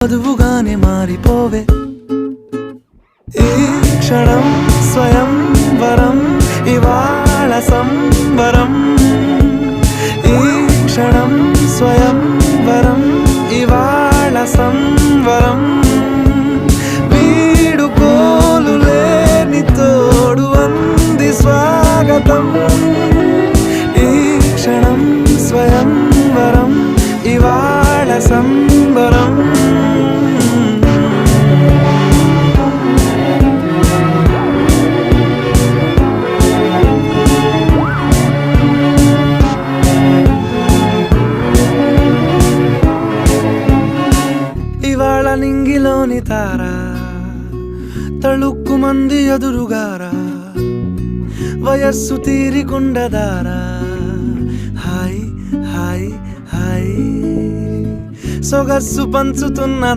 వధువుగానే మారిపోవే ఈ క్షణం స్వయం వరం ఇవాళ సంబరం ఈ క్షణం స్వయం వరం ఇవాళ సంవరం వీడుకోలు లేని తోడు అంది స్వాగతం ఈ క్షణం స్వయం వరం ఇవాళ సంబరం ఇవాళ నింగిలోని తారా తళుక్కు మంది ఎదురుగారా వయస్సు తీరికుండదారా హాయ్ హాయ్ హాయ్ సొగస్సు పంచుతున్న